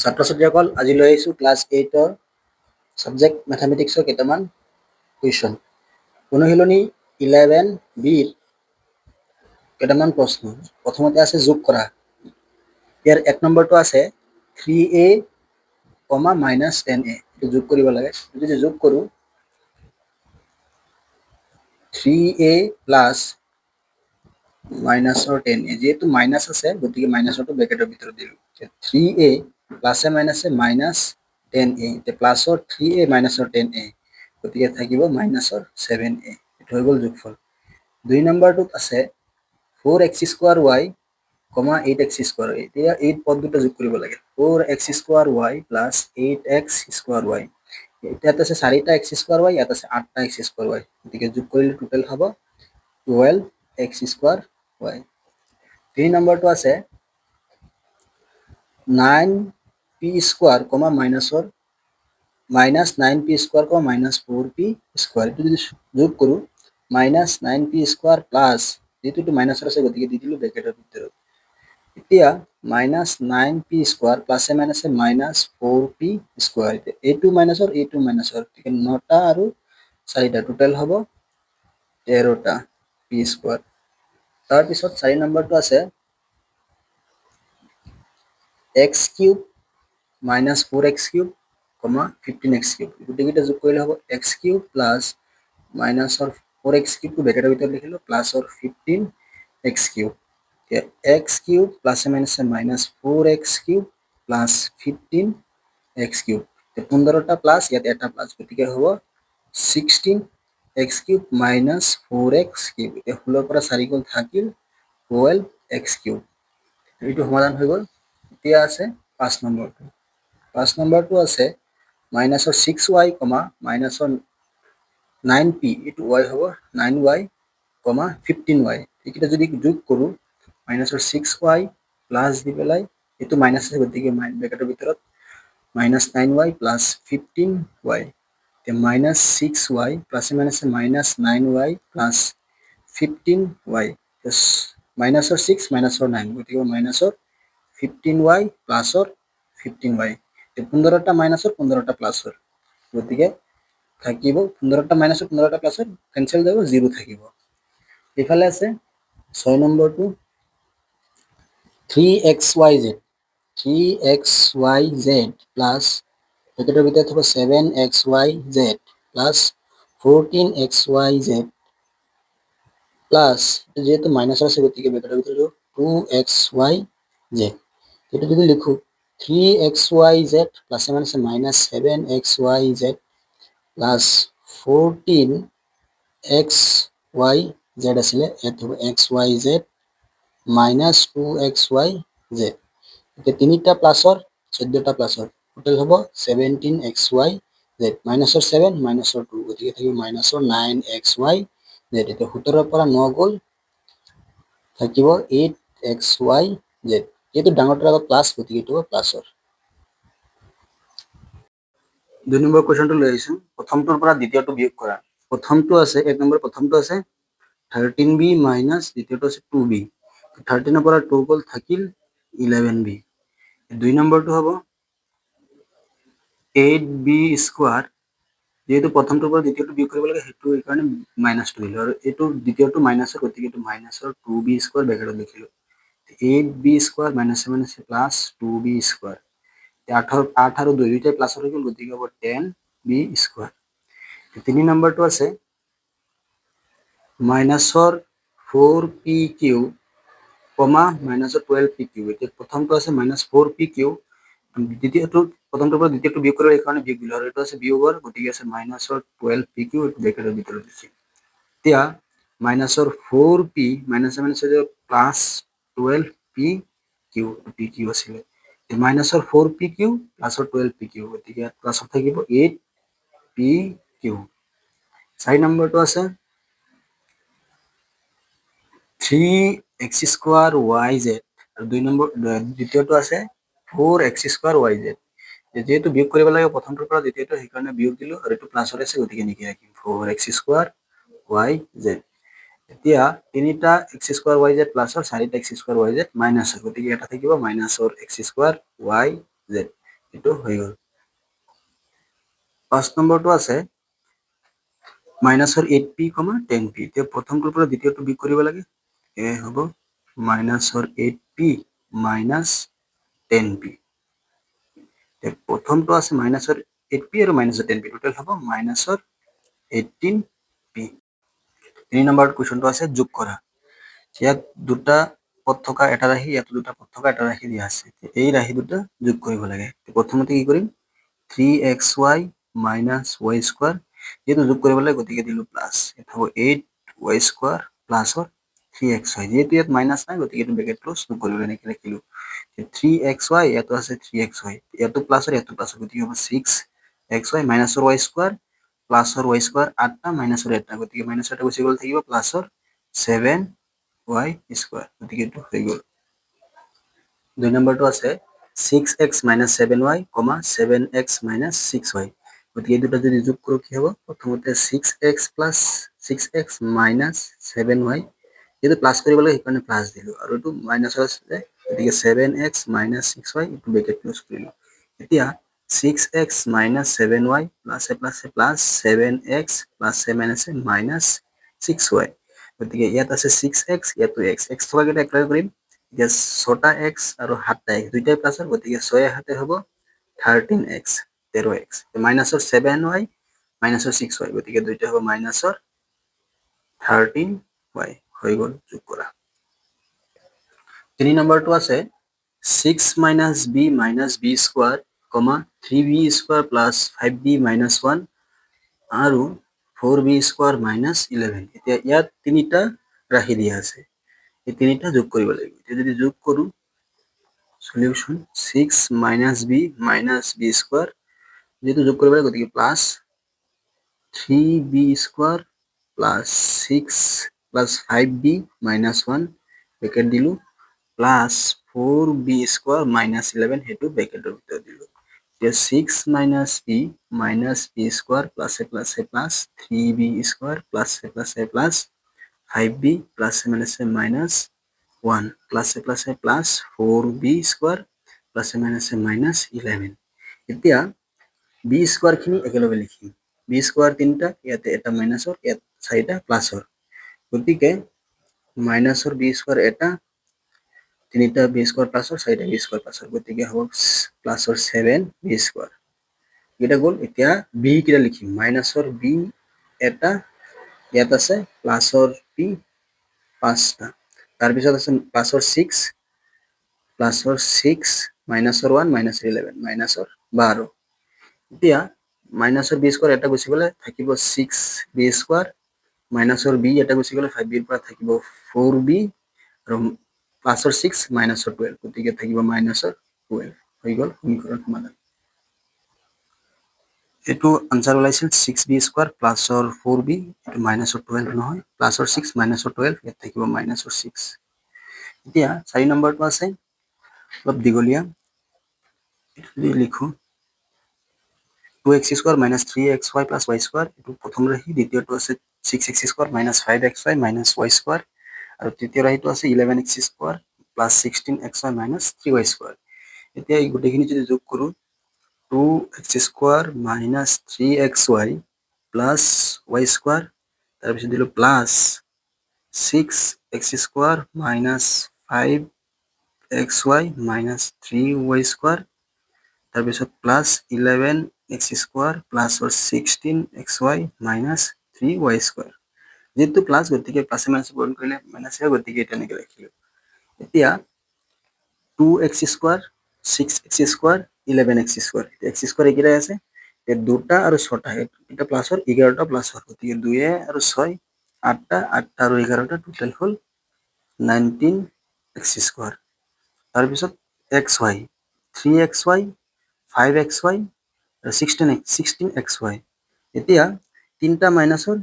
ছাত্ৰ ছাত্ৰীসকল আজি লৈ আহিছোঁ ক্লাছ 8ৰ ছাবজেক্ট মেথামেটিক্সৰ কেইটামান কুৱেশ্যন। অনুশীলনী 11 বিৰ কেইটামান প্ৰশ্ন। প্ৰথমতে আছে যোগ কৰা। ইয়াৰ 1 নম্বৰটো আছে 3a, -10a। এইটো যোগ কৰিব লাগে। যদি যোগ কৰোঁ 3a প্লাছ মাইনাছৰ 10a, যিহেতু মাইনাছ আছে গতিকে মাইনাছৰটো ব্ৰেকেটৰ ভিতৰত দিলোঁ। 3a প্লাছে মাইনাছে -10a, এতিয়া প্লাছৰ 3a মাইনাছৰ 10a, গতিকে থাকিব মাইনাছৰ 7a। এইটো হৈ গ'ল যোগফল। 2 নম্বৰটোত আছে 4x² y, 8x²। এতিয়া এই পদ দুটা যোগ কৰিব লাগে। 4x² y plus 8x² y। ইয়াত আছে 4টা x² y, ইয়াত আছে 8টা x² y, গতিকে যোগ কৰিলে টোটেল হ'ব 12x² y। 3 নম্বৰটো আছে 9p² মাইনাছৰ -9p² -4p²। এইটো যদি যোগ কৰোঁ -9p² প্লাছ, যিটো মাইনাছৰ আছে গতিকে দি দিলোঁ ব্ৰেকেটৰ ভিতৰত। এতিয়া -9p² প্লাছে মাইনাছে -4p²। এইটো মাইনাছৰ এইটো মাইনাছৰ, গতিকে 9টা আৰু 4টা টোটেল হ'ব 13টা p²। তাৰপিছত 4 নম্বৰটো আছে x³ -4x³ 15x³। গোটেইকেইটা যোগ কৰিলে হ'ব x³ প্লাছ মাইনাছৰ 4x³ ব্ৰেকেটৰ ভিতৰত লিখিলোঁ প্লাছৰ 15x³। x³ প্লাছে মাইনাছে -4x³ plus 15x³। 15টা plus, ইয়াত এটা প্লাছ, গতিকে হ'ব 16x³ -4x³। এতিয়া 16ৰ পৰা 4 গ'ল, থাকিল 12x³। এইটো সমাধান হৈ গ'ল। এতিয়া আছে 5 নম্বৰটো। 5 নম্বৰটো আছে -6y, মাইনাছৰ 9p, এইটো y হ'ব 9y, 15y। এইকেইটা যদি যোগ কৰোঁ -6y প্লাছ দি পেলাই, এইটো মাইনাছ আছে গতিকে ব্ৰেকেটৰ ভিতৰত -9y প্লাছ 15y। এতিয়া -6y প্লাছে মাইনাছে -9y প্লাছ 15y, মাইনাছৰ 6 মাইনাছৰ 9, গতিকে মাইনাছৰ 15y প্লাছৰ 15y। 15টা মাইনাছৰ 15টা প্লাছৰ, গতিকে থাকিব 15টা মাইনাছৰ 15টা প্লাছৰ কেনচেল যাব, 0 থাকিব। এইফালে আছে 6 নম্বৰটো 3xyz প্লাছ ব্ৰেকেটৰ ভিতৰত হ'ব 7xyz প্লাছ 14xyz প্লাছ, যিহেতু মাইনাছৰ আছে গতিকে ব্ৰেকেটৰ ভিতৰত 2xyz। এইটো যদি লিখোঁ 3xyz প্লাছে মাইনাছে -7xyz প্লাছ 14xyz আছিলে, ইয়াত হ'ব xyz মাইনাছ 2xyz। এতিয়া 3টা প্লাছৰ 14টা প্লাছৰ টোটেল হ'ব 17xyz, মাইনাছৰ 7 মাইনাছৰ 2, গতিকে থাকিব মাইনাছৰ 9xyz। এতিয়া 17ৰ পৰা 9 গ'ল, থাকিব 8xyz। যিহেতু ডাঙৰটোৰ আগত প্লাছ গতিকে এইটো প্লাছৰ। 2 নম্বৰ কুৱেশ্যনটো লৈ আহিছোঁ। প্ৰথমটোৰ পৰা দ্বিতীয়টো বিয়োগ কৰা। প্ৰথমটো আছে 1 নম্বৰ, প্ৰথমটো আছে 13b মাইনাছ দ্বিতীয়টো আছে 2b। 13ৰ পৰা 2 গ'ল, থাকিল 11b। 2 নম্বৰটো হ'ব 8b², যিহেতু প্ৰথমটোৰ পৰা দ্বিতীয়টো বিয়োগ কৰিব লাগে সেইটো কাৰণে -2 দিলোঁ, আৰু এইটো দ্বিতীয়টো মাইনাছৰ গতিকে এইটো মাইনাছৰ 2b² ব্ৰেকেটত লিখিলোঁ। 8b² মাইনাছে মাইনাছে প্লাছ 2b²। 8 আৰু 2 দুয়োটাই প্লাছৰ হৈ গ'ল, গতিকে হ'ব 10b²। 3 নম্বৰটো আছে মাইনাছৰ 4pq, মাইনাছৰ 12pq। এতিয়া প্ৰথমটো আছে -4pq, প্ৰথমটোৰ পৰা দ্বিতীয়টো বিয়োগ কৰিব এইকাৰণে বিয়োগ দিলোঁ, আৰু এইটো আছে বিয়োগৰ গতিকে আছে মাইনাছৰ 12pq, ব্ৰেকেটৰ ভিতৰত দিছোঁ। এতিয়া মাইনাছৰ 4p মাইনাছে মাইনাছে প্লাছ 12pq, pq আছিলে, মাইনাছৰ 4pq প্লাছৰ 12pq, গতিকে ইয়াত প্লাছত থাকিব 8pq। 4 নম্বৰটো আছে 3x²yz, আৰু 2 নম্বৰ দ্বিতীয়টো আছে 4x²yz। যিহেতু বিয়োগ কৰিব লাগে প্ৰথমটোৰ পৰা দ্বিতীয়টো, সেইকাৰণে বিয়োগ দিলোঁ, আৰু এইটো প্লাছৰ আছে গতিকে এনেকৈ ৰাখিম 4x²yz। এতিয়া 3টা x²yz প্লাছৰ 4টা x²yz মাইনাছৰ, গতিকে এটা থাকিব মাইনাছৰ x²yz। এইটো হৈ গ'ল। 5 নম্বৰটো আছে মাইনাছৰ 8p, 10p। এতিয়া প্ৰথমটোৰ পৰা দ্বিতীয়টো বিয়োগ কৰিব লাগে। এ হ'ব মাইনাছৰ 8p মাইনাছ 10p। প্ৰথমটো আছে মাইনাছৰ 8p আৰু মাইনাছৰ 10p, টোটেল হ'ব মাইনাছৰ 18p। 3 নম্বৰ কুৱেশ্যনটো আছে যোগ কৰা। ইয়াত দুটা পদ থকা এটা ৰাশি, ইয়াত দুটা পদ থকা এটা ৰাশি দিয়া আছে। এই ৰাশি দুটা যোগ কৰিব লাগে। প্ৰথমতে কি কৰিম, 3xy মাইনাছ y স্কোৱাৰ, যেহেতু যোগ কৰিব লাগে গতিকে দিলোঁ প্লাছ, এটা হ'ব 8y স্কোৱাৰ প্লাছৰ 3xy, যেহেতু ইয়াত মাইনাছ নাই গতিকে এইটো ব্ৰেকেট ক্ল'জ নকৰিলোঁ, এনেকৈ লিখিলোঁ। 3xy, ইয়াতো আছে 3xy, ইয়াতো প্লাছৰ ইয়াতো প্লাছৰ, গতিকে হ'ব 6xy মাইনাছৰ y স্কোৱাৰ প্লাছৰ y স্কোৱাৰ 8টা মাইনাছৰ 8টা, গতিকে মাইনাছৰ 8টা গুচি গ'ল, থাকিব প্লাছৰ 7y স্কোৱাৰ, গতিকে এইটো হৈ গ'ল। 2 নম্বৰটো আছে 6x minus 7y, 7x minus 6y, গতিকে এই দুটা যদি যোগ কৰোঁ কি হ'ব, প্ৰথমতে 6x plus 6x minus 7y, যেহেতু প্লাছ কৰিব লাগে সেইকাৰণে প্লাছ দিলোঁ, আৰু এইটো মাইনাছৰ আছে গতিকে 7x মাইনাছ 6y, এইটো ব্ৰেকেট ক্ল'জ কৰিলোঁ। এতিয়া 6x মাইনাছ 7y প্লাছে প্লাছে প্লাছ 7x প্লাছে মাইনাছে মাইনাছ 6y, গতিকে ইয়াত আছে 6x, ইয়াতো x, x থকাকেইটা একেলগে কৰিম। এতিয়া 6টা x আৰু 7টা x, দুইটাই প্লাছৰ, গতিকে 6 7 হ'ব 13x, 13x, মাইনাছৰ 7y মাইনাছৰ 6y, গতিকে দুইটা হ'ব মাইনাছৰ 13y, হৈ গ'ল যোগ কৰা। 3 নম্বৰটো আছে 6 minus b minus b square, 3b square plus 5b minus 1 আৰু 4b স্কোৱাৰ মাইনাছ 11। এতিয়া ইয়াত তিনিটা ৰাশি দিয়া আছে, এই তিনিটা যোগ কৰিব লাগিব। এতিয়া যদি যোগ কৰোঁ, solution 6 minus b minus b square, যেহেতু যোগ কৰিব লাগে গতিকে plus 3b square plus 6 plus 5b minus 1, bracket দিলোঁ, প্লাছ 4b স্কোৱাৰ মাইনাছ 11, সেইটো ব্ৰেকেটৰ ভিতৰত দিলোঁ। এতিয়া 6 minus b minus b square প্লাছে প্লাছে প্লাছ 3b স্কোৱাৰ প্লাছে প্লাছে প্লাছ 5b প্লাছে মাইনাছে মাইনাছ 1 প্লাছে প্লাছে প্লাছ 4b স্কোৱাৰ প্লাছে মাইনাছে মাইনাছ 11। এতিয়া b স্কোৱাৰখিনি একেলগে লিখিম। b স্কোৱাৰ তিনিটা, ইয়াতে এটা মাইনাছৰ, ইয়াত 4টা প্লাছৰ, গতিকে মাইনাছৰ b স্কোৱাৰ এটা, 3টা b স্কোৱাৰ প্লাছৰ, 4টা b স্কোৱাৰ প্লাছৰ, গতিকে হ'ব প্লাছৰ 7b স্কোৱাৰ। এইকেইটা গ'ল। এতিয়া b কেইটা লিখিম, মাইনাছৰ b এটা, ইয়াত আছে প্লাছৰ b 5টা, তাৰপিছত আছে প্লাছৰ 6 মাইনাছৰ 1 মাইনাছৰ 11 মাইনাছৰ 12। এতিয়া মাইনাছৰ b স্কোৱাৰ এটা গুচি গ'লে থাকিব 6b স্কোৱাৰ, মাইনাছৰ b এটা গুচি গ'লে 5bৰ পৰা থাকিব 4b, আৰু প্লাছৰ 6 মাইনাছৰ 12, গতিকে থাকিব মাইনাছৰ 12, হৈ গ'ল সমীকৰণ সমাধান। এইটো আনচাৰ ওলাইছিল 6b স্কোৱাৰ প্লাছৰ 4b, এইটো মাইনাছৰ 12 নহয়, প্লাছৰ 6 মাইনাছৰ 12, ইয়াত থাকিব মাইনাছৰ 6। এতিয়া 4 নম্বৰটো আছে অলপ দীঘলীয়া, এইটো যদি লিখোঁ 2x square minus 3xy plus y square, এইটো প্ৰথম ৰাশি। দ্বিতীয়টো আছে 6x square minus 5xy minus y square, আৰু তৃতীয় ৰাশিটো আছে 11x square plus 16xy minus 3y square. এতিয়া এই গোটেইখিনি যদি যোগ কৰোঁ, 2x square minus 3xy plus y square, তাৰপিছত দিলোঁ plus 6x square minus 5xy minus 3y square, তাৰপিছত প্লাছ 11x স্কোৱাৰ প্লাছৰ 16xy মাইনাছ 3y স্কোৱাৰ, যিহেতু প্লাছ গতিকে প্লাছে মাইনাছে পূৰণ কৰিলে মাইনাছ হয়, গতিকে তেনেকৈ ৰাখিলোঁ। এতিয়া 2x square 6x square 11x square, x square এইকেইটাই আছে, এতিয়া 2টা আৰু 6টা, এটা প্লাছৰ 11টা প্লাছৰ, গতিকে 2 আৰু 6 8টা, 8টা আৰু 11টা, টোটেল হ'ল 19x স্কোৱাৰ। তাৰপিছত xy 3xy 5xy আৰু 16xy, এতিয়া 3টা মাইনাছৰ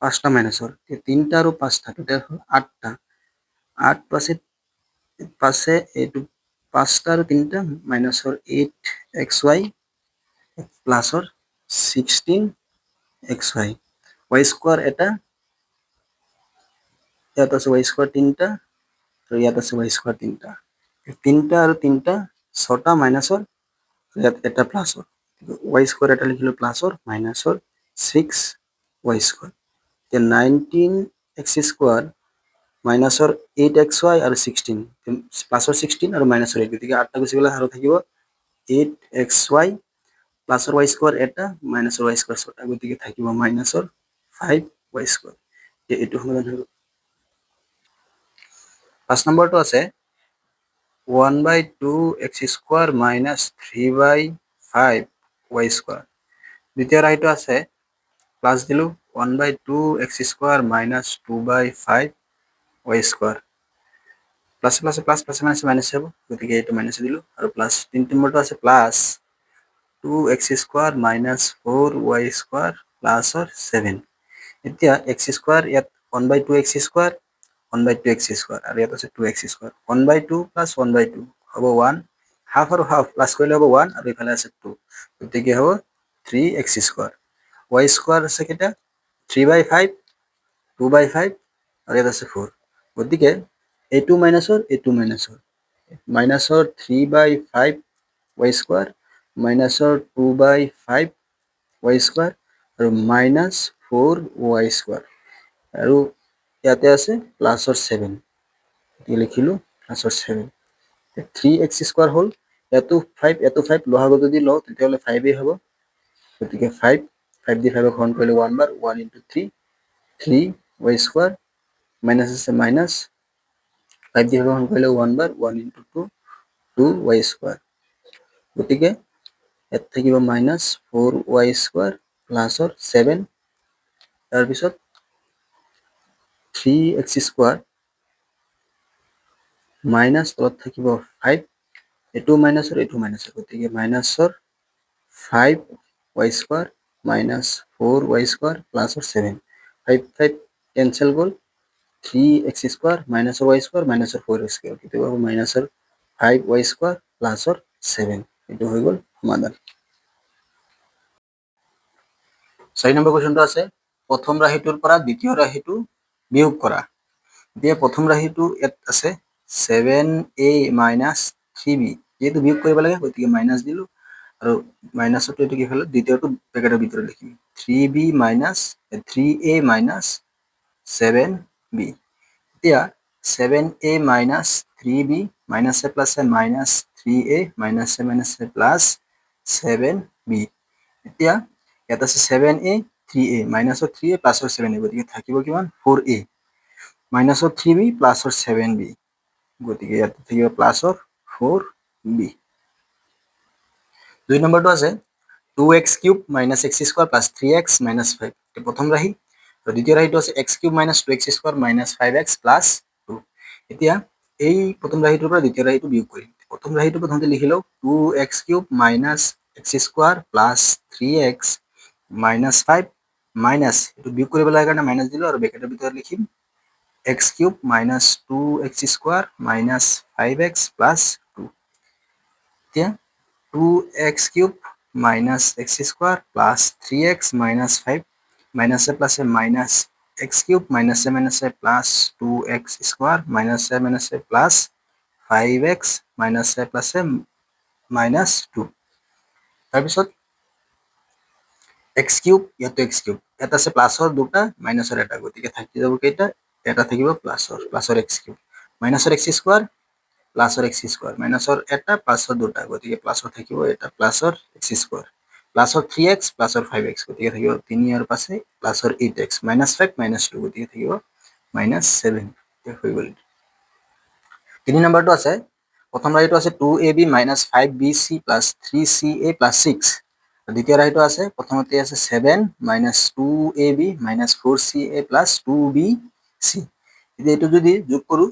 5টা মাইনাছৰ, 3টা আৰু 5টা, টোটেল হ'ল 8টা, 8 পাছে এইটো 5টা আৰু 3টা মাইনাছৰ 8xy প্লাছৰ 16xy, y স্কোৱাৰ এটা, ইয়াত আছে y স্কোৱাৰ 3টা, আৰু ইয়াত আছে y স্কোৱাৰ 3টা, 3টা আৰু 3টা 6টা মাইনাছৰ ইয়াত এটা প্লাছৰ y স্কোৱাৰ এটা লিখিলোঁ প্লাছৰ মাইনাছৰ 6y স্কোৱাৰ এতিয়া 19x স্কোৱাৰ মাইনাছৰ 8xy আৰু 16 প্লাছৰ 16 আৰু মাইনাছৰ 8 গতিকে 8টা গুচি গ'লে আৰু থাকিব 8xy প্লাছৰ y স্কোৱাৰ এটা মাইনাছৰ y স্কোৱাৰ 6টা গতিকে থাকিব মাইনাছৰ 5y স্কোৱাৰ এইটো সমাধান হৈ গ'ল 5 নম্বৰটো আছে 1/2x square minus 3/5y square দ্বিতীয় ৰাশিটো আছে প্লাছ দিলোঁ 1/2x square minus 2/5y square plus plus plus plus minus minus হ'ব গতিকে এইটো মাইনাছ দিলোঁ আৰু প্লাছ 3 নম্বৰটো আছে plus 2x square minus 4y square প্লাছৰ 7 এতিয়া x স্কোৱাৰ ইয়াত 1/2x স্কোৱাৰ 1/2x স্কোৱাৰ আৰু ইয়াত আছে 2x স্কোৱাৰ 1/2 প্লাছ 1/2 হ'ব 1 হাফ আৰু হাফ প্লাছ কৰিলে হ'ব 1 আৰু ইফালে আছে 2 গতিকে হ'ব 3x স্কোৱাৰ y স্কোৱাৰ আছে কেইটা 3/5 2/5 আৰু ইয়াত আছে 4 গতিকে এইটো মাইনাছৰ মাইনাছৰ 3/5 y স্কোৱাৰ মাইনাছৰ 2/5 y স্কোৱাৰ আৰু মাইনাছ 4y স্কোৱাৰ আৰু ইয়াতে আছে প্লাছৰ 7 লিখিলোঁ প্লাছৰ 7 3x স্কোৱাৰ হ'ল এটো 5 লহাগত যদি লওঁ তেতিয়াহ'লে 5 হ'ব গতিকে 5 দি 5 হৰণ কৰিলে 1 বাৰ 1 into 3y স্কোৱাৰ মাইনাছ আছে মাইনাছ 5 দি হৰণ কৰিলে 1 বাৰ 1 into 2y স্কোৱাৰ গতিকে ইয়াত থাকিব মাইনাছ 4y স্কোৱাৰ প্লাছৰ 7 তাৰপিছত 3x স্কোৱাৰ মাইনাছ তলত থাকিব 5 এইটো মাইনাছৰ গতিকে মাইনাছৰ 5y square minus 4y square প্লাছৰ 7 5 কেঞ্চেল গ'ল 3x স্কোৱাৰ মাইনাছৰ y স্কোৱাৰ মাইনাছৰ 4y স্কোৱাৰ কেতিয়াবা হ'ব মাইনাছৰ 5y স্কোৱাৰ প্লাছৰ 7 এইটো হৈ গ'ল সমাধান 4 নম্বৰ কুৱেশ্যনটো আছে প্ৰথম ৰাশিটোৰ পৰা দ্বিতীয় ৰাশিটো বিয়োগ কৰা এতিয়া প্ৰথম ৰাশিটো ইয়াত আছে 7a minus 3b যেহেতু বিয়োগ কৰিব লাগে গতিকে মাইনাছ দিলোঁ আৰু মাইনাছটো এইটো কি হ'ল দ্বিতীয়টো ব্ৰেকেটৰ ভিতৰত লিখিম 3b minus 3a minus 7b এতিয়া 7a minus 3b minus a plus a minus 3a minus a minus a plus 7b এতিয়া ইয়াত আছে 7a 3a minusৰ 3a প্লাছৰ 7a গতিকে থাকিব কিমান 4a minusৰ 3b প্লাছৰ 7b গতিকে ইয়াত থাকিব প্লাছৰ 4b 2 নম্বৰটো আছে 2x cube minus x square plus 3x minus 5 প্ৰথম ৰাশি আৰু দ্বিতীয় ৰাশিটো আছে x cube minus 2x square minus 5x plus 2 এতিয়া এই প্ৰথম ৰাশিটোৰ পৰা দ্বিতীয় ৰাশিটো বিয়োগ কৰিম প্ৰথম ৰাশিটো প্ৰথমতে লিখি লওঁ 2x cube minus x square plus 3x minus 5 minus এইটো বিয়োগ কৰিব লাগে কাৰণে মাইনাছ দিলোঁ আৰু ব্ৰেকেটৰ ভিতৰত লিখিম x cube minus 2x square minus 5x plus 2 এতিয়া 2x cube minus x square plus 3x minus 5 minus a plus a minus x cube minus a plus 2x square minus a plus 5x minus a plus a minus 2 তাৰপিছত x cube ইয়াতো x cube এটা আছে প্লাছৰ দুটা মাইনাছৰ এটা গতিকে থাকি যাব কেইটা এটা থাকিব প্লাছৰ x cube মাইনাছৰ x স্কোৱাৰ প্লাছৰ x স্কোৱাৰ মাইনাছৰ এটা প্লাছৰ দুটা গতিকে প্লাছৰ থাকিব এটা প্লাছৰ x স্কোৱাৰ প্লাছৰ 3x প্লাছৰ 5x গতিকে থাকিব 3 আৰু 5 প্লাছৰ 8x minus 5 minus 2 গতিকে থাকিব minus 7 হৈ গ'ল 3 নম্বৰটো আছে প্ৰথম ৰাশিটো আছে 2ab minus 5bc plus 3ca plus 6 দ্বিতীয় ৰাশিটো আছে প্ৰথমতে আছে 7 minus 2ab minus 4ca plus 2bc এতিয়া এইটো যদি যোগ কৰোঁ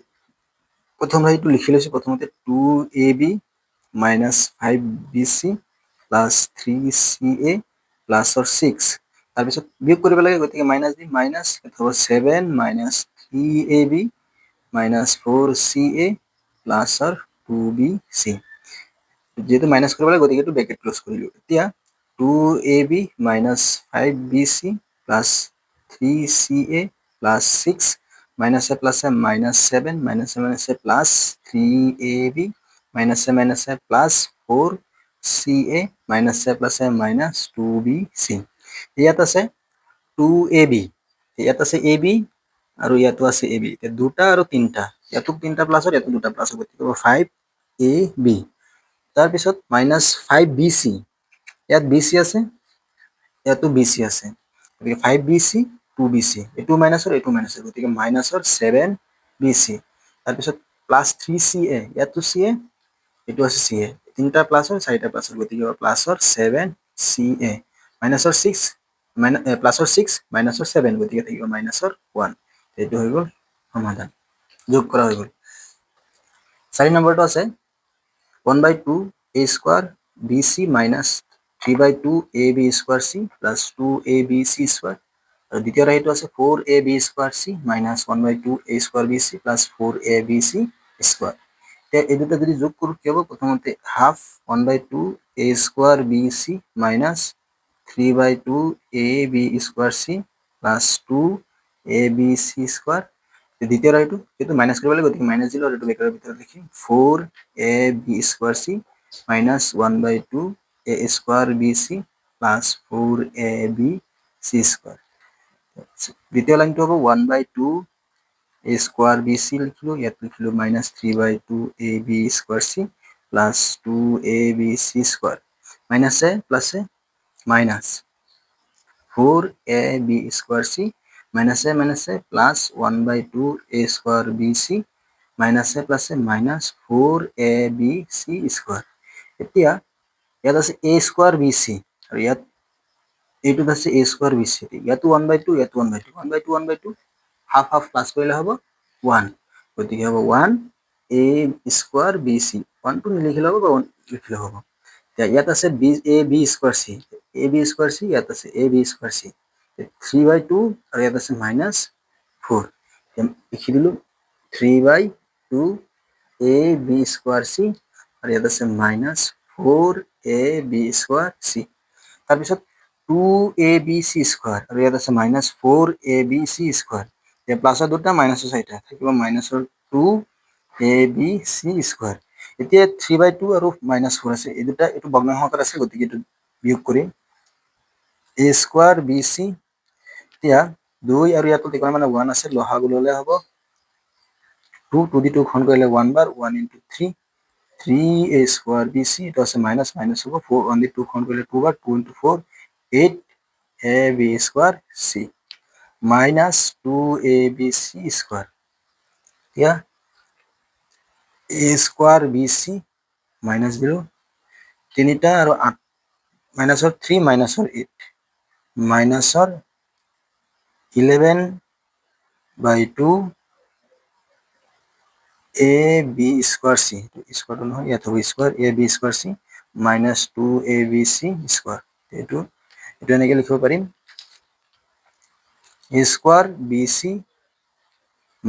প্ৰথম ৰাশিটো লিখি লৈছোঁ প্ৰথমতে 2ab minus 5bc plus 3ca plus 6 তাৰপিছত বিয়োগ কৰিব লাগে গতিকে মাইনাছ দিম মাইনাছ হ'ব 7 minus 3ab minus 4ca plus 2bc যেহেতু মাইনাছ কৰিব লাগে গতিকে এইটো ব্ৰেকেট ক্লোজ কৰিলোঁ এতিয়া 2ab minus 5bc plus 3ca plus 6 minus a plus a minus 7 minus a plus 3ab minus a plus 4 C A minus A plus A minus 2bc। ইয়াত আছে 2ab, ইয়াত আছে ab আৰু ইয়াতো আছে ab। এতিয়া দুটা আৰু তিনিটা, ইয়াতো তিনিটা প্লাছ ইয়াতো দুটা প্লাছ হ'ব, গতিকে 5ab। তাৰপিছত মাইনাছ 5bc, ইয়াত bc আছে ইয়াতো bc আছে, গতিকে 5bc 2bc, এইটো মাইনাছৰ এইটো মাইনাছৰ, গতিকে মাইনাছৰ 7bc। তাৰপিছত প্লাছ 3ca, ইয়াতো ca এইটো আছে ca, তিনিটা প্লাছৰ চাৰিটা প্লাছৰ, গতিকে প্লাছৰ 7ca। মাইনাছৰ 6 প্লাছৰ 6 মাইনাছৰ 7, গতিকে থাকিব মাইনাছৰ 1। এইটো হৈ গ'ল সমাধান, যোগ কৰা হৈ গ'ল। 4 নম্বৰটো আছে 1/2 a square bc minus 3/2 ab square c plus 2abc square. আৰু দ্বিতীয় ৰাশিটো আছে 4ab square c minus 1/2 a square bc plus 4abc square. এতিয়া এই দুটা যদি যোগ কৰোঁ কি হ'ব? প্ৰথমতে half 1/2 a square bc minus 3/2 ab square c plus 2abc square. দ্বিতীয় ৰাশিটো সেইটো মাইনাছ কৰিব লাগে, গতিকে মাইনাছ দিলোঁ আৰু এইটো ব্ৰেকেটৰ ভিতৰত লিখিম 4ab square c minus 1/2 a square bc plus 4abc square. দ্বিতীয় লাইনটো হ'ব 1/2 a স্কোয়ার bc লিখিলোঁ, ইয়াত লিখিলোঁ minus 3/2 ab square c plus 2abc square. মাইনাছে প্লাছে মাইনাছ 4ab স্কোয়ার c মাইনাছে মাইনাছে প্লাছ 1/2 a স্কোয়ার bc মাইনাছে প্লাছে মাইনাছ 4abc স্কোয়ার। এতিয়া ইয়াত আছে a স্কোয়ার bc আৰু ইয়াত এইটোত আছে a স্কোয়ার bc, ইয়াতো 1/2 ইয়াতো 1/2, 1/2 1/2 হাফ হাফ প্লাছ কৰিলে হ'ব 1, গতিকে হ'ব 1 a স্কোয়ার bc, 1টো নিলিখিলে হ'ব বা 1 লিখিলে হ'ব। ইয়াত আছে ab square c, ab square c, ইয়াত আছে ab স্কোয়ার c, 3/2 আৰু ইয়াত আছে মাইনাছ 4, লিখি দিলোঁ 3/2 ab স্কোয়াৰ c আৰু ইয়াত আছে মাইনাছ 4ab স্কোয়াৰ c। তাৰপিছত 2abc স্কোয়াৰ আৰু ইয়াত আছে মাইনাছ 4abc স্কোয়াৰ। এতিয়া প্লাছৰ দুটা মাইনাছৰ চাৰিটা থাকিব মাইনাছৰ 2abc স্কোয়াৰ। এতিয়া 3/2 আৰু মাইনাছ 4 আছে, এই দুটা এইটো ভগ্নাংশত আছে, গতিকে এইটো বিয়োগ কৰিম a স্কোয়াৰ bc। এতিয়া 2 আৰু ইয়াতো মানে 1 আছে, লসাগু ল'লে হ'ব 2 দি 2 খন কৰিলে 1 বাৰ 1 × 3 3a স্কোয়ার bc, এটা আছে মাইনাছ মাইনাছ হ'ব 4 1 দি 2 খন কৰিলে 2 বাৰ 2 × 4 8ab square c minus 2abc square. এতিয়া a স্কোয়াৰ bc মাইনাছ দিলোঁ তিনিটা আৰু 8, মাইনাছৰ 3 মাইনাছৰ 8 মাইনাছৰ 11/2 ab স্কোয়ার c, স্কোয়ারটো নহয় ইয়াত হ'ব square ab square c minus 2abc square. এইটো এনেকৈ লিখিব পাৰিম a square bc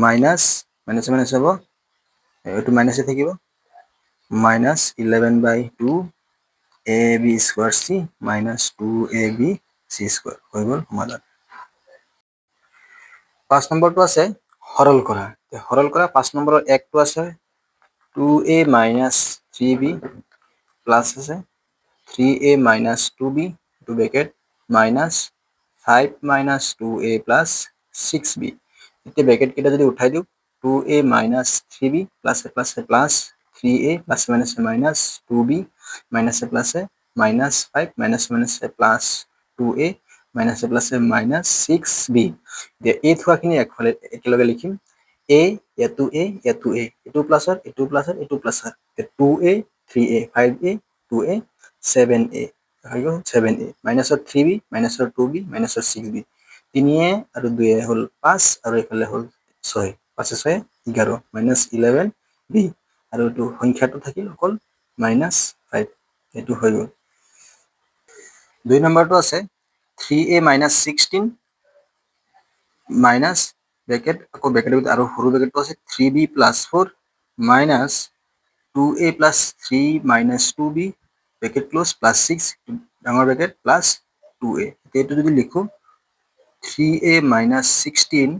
minus minus minus হ'ব, এইটো মাইনাছে থাকিব minus 11/2 ab square c minus 2abc square হৈ গ'ল সমাধান। 5 নম্বৰটো আছে সৰল কৰা। সৰল কৰা 5 নম্বৰৰ 1টো আছে 2a মাইনাছ 3b প্লাছ আছে 3a minus 2b two bracket minus 5 minus 2a plus 6b। এতিয়া ব্ৰেকেটকেইটা যদি উঠাই দিওঁ 2a মাইনাছ 3b প্লাছে প্লাছে প্লাছ 3a প্লাছে মাইনাছে মাইনাছ 2b মাইনাছে প্লাছে মাইনাছ 5 মাইনাছে মাইনাছে প্লাছ 2a মাইনাছে প্লাছে মাইনাছ 6b। এতিয়া এই থোৱাখিনি একফালে একেলগে লিখিম a ইয়াতো a ইয়াতো a, এইটো প্লাছৰ এইটো প্লাছৰ এইটো প্লাছৰ, 2a 3a 5a 2a 7a হৈ গ'ল 7a মাইনাছৰ 3b মাইনাছৰ 2b মাইনাছৰ 6b, 3a আৰু 2a হ'ল 5 আৰু এইফালে হ'ল 6, 5 6 11 মাইনাছ 11b আৰু এইটো সংখ্যাটো থাকিল অকল মাইনাছ 5, এইটো হৈ গ'ল। 2 নম্বৰটো আছে 3a মাইনাছ 16 মাইনাছ ব্ৰেকেট আকৌ ব্ৰেকেটৰ ভিতৰত আৰু সৰু ব্ৰেকেটটো আছে 3b plus 4 minus 2a plus 3 minus 2b bracket close plus 6 ডাঙৰ ব্ৰেকেট প্লাছ 2a। এইটো যদি লিখোঁ 3a মাইনাছ 16,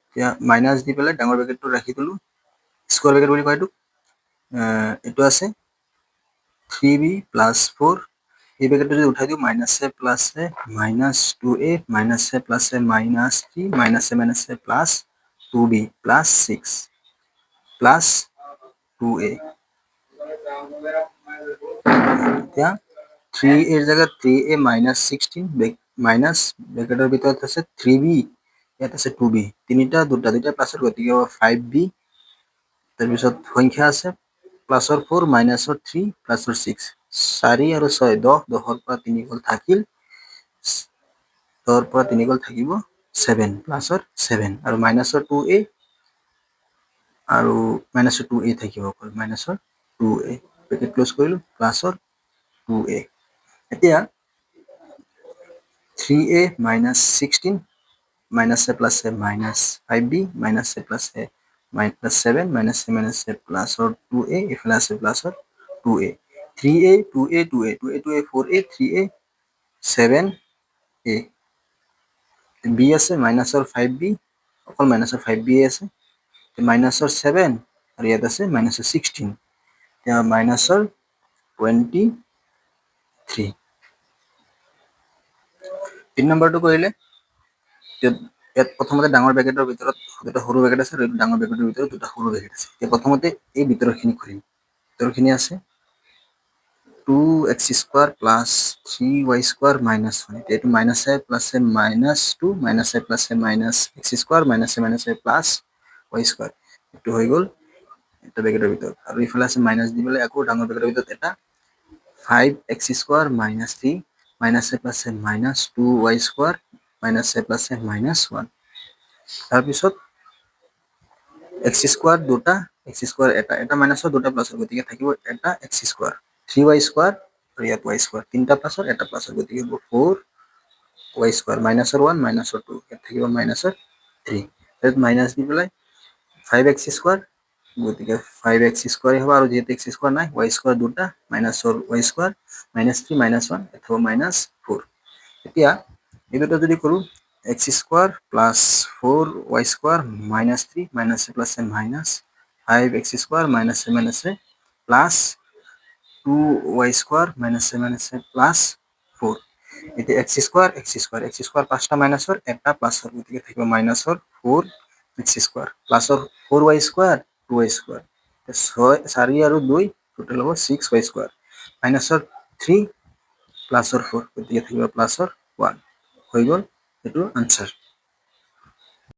এতিয়া মাইনাছ দি পেলাই ডাঙৰ ব্ৰেকেটটো ৰাখি দিলোঁ, স্কুৱাৰ ব্ৰেকেট বুলি কয় এইটো। এইটো আছে 3b প্লাছ 4 এই ব্ৰেকেটটো যদি উঠাই দিওঁ মাইনাছে প্লাছে মাইনাছ 2a মাইনাছে প্লাছে মাইনাছ 3 মাইনাছে মাইনাছে plus 2b plus 6 plus 2a এতিয়া 3a এর জায়গায় 3a মাইনাছ 16 মাইনাছ ব্ৰেকেটৰ ভিতৰত আছে 3b ইয়াত আছে 2b তিনিটা দুটা প্লাছৰ গতিকে 5b তাৰপিছত সংখ্যা আছে প্লাছৰ 4 মাইনাছৰ 3 প্লাছৰ 6 4 আৰু 6 10 10ৰ পৰা 3 গ'ল থাকিল 10ৰ পৰা 3 গ'ল থাকিব 7 প্লাছৰ 7 আৰু মাইনাছৰ 2a আৰু মাইনাছৰ 2a থাকিব অকল মাইনাছৰ 2a ব্ৰেকেট ক্লোজ কৰিলোঁ প্লাছৰ 2a এতিয়া 3a মাইনাছ 16 মাইনাছে প্লাছে মাইনাছ 5b মাইনাছে প্লাছে মাইনাছ 7 মাইনাছে মাইনাছে প্লাছৰ 2a ইফালে আছে প্লাছৰ 2a 3a 2a 2a 2a 2a 4a 3a 7a b আছে মাইনাছৰ 5b অকল মাইনাছৰ 5b আছে মাইনাছৰ 7 আৰু ইয়াত আছে মাইনাছৰ 16 এতিয়া মাইনাছৰ 23 3 নম্বৰটো কৰিলে ইয়াত প্ৰথমতে ডাঙৰ ব্ৰেকেটৰ ভিতৰত দুটা সৰু ব্ৰেকেট আছে আৰু ডাঙৰ ব্ৰেকেটৰ ভিতৰত দুটা সৰু ব্ৰেকেট আছে এতিয়া প্ৰথমতে এই ভিতৰখিনি কৰিম ভিতৰখিনি আছে 2x square plus 3y square minus 1 এটা মাইনাসে প্লাসে মাইনাস 2 মাইনাসে প্লাসে মাইনাস x স্কোয়ার মাইনাসে মাইনাসে প্লাস y স্কোয়ার একটু হয়ে গেল এটা ব্র্যাকেটের ভিতর আর ইফালে আছে মাইনাস দিবলে একো ডাঙর ব্র্যাকেটের ভিতর এটা 5x স্কোয়ার মাইনাস 3 মাইনাসে প্লাসে মাইনাস 2y স্কোয়ার মাইনাসে প্লাসে মাইনাস 1 তাৰপিছত x স্কোয়াৰ দুটা x স্কোয়াৰ এটা মাইনাসৰ দুটা প্লাসৰ গতিকে থাকিব এটা x স্কোয়াৰ 3y স্কোয়াৰ और ইয়াত y স্কোয়াৰ তিনটা প্লাসৰ এটা প্লাসৰ গতিকে 4y স্কোয়াৰ মাইনাসৰ 1 মাইনাসৰ 2 ইয়াত থাকিব মাইনাসৰ 3 ইয়াত মাইনাস দি পেলাই 5x স্কোয়াৰ গতিকে 5x স্কোয়াৰ হ'ব আৰু যেহেতু x স্কোয়াৰ নাই y স্কোয়াৰ দুটা মাইনাসৰ y স্কোয়ার মাইনাস 3 মাইনাস 1 এত মাইনাস 4 এতিয়া এই দুটো যদি কৰো x square plus 4y square minus 3 minus plus minus 5x square minus minus plus 2y square minus minus plus 4 এটা x স্কোয়ার পাঁচটা মাইনাসৰ এটা প্লাসৰ গতিকে থাকিব মাইনাসৰ 4x স্কোয়াৰ প্লাসৰ 4y স্কোয়াৰ 2y স্কোয়াৰ 6 4 আৰু 2 টোটাল হ'ব 6y স্কোয়াৰ মাইনাসৰ 3 প্লাসৰ 4 গতিকে থাকিব প্লাসৰ 1 হৈ গ'ল এটো আনসাৰ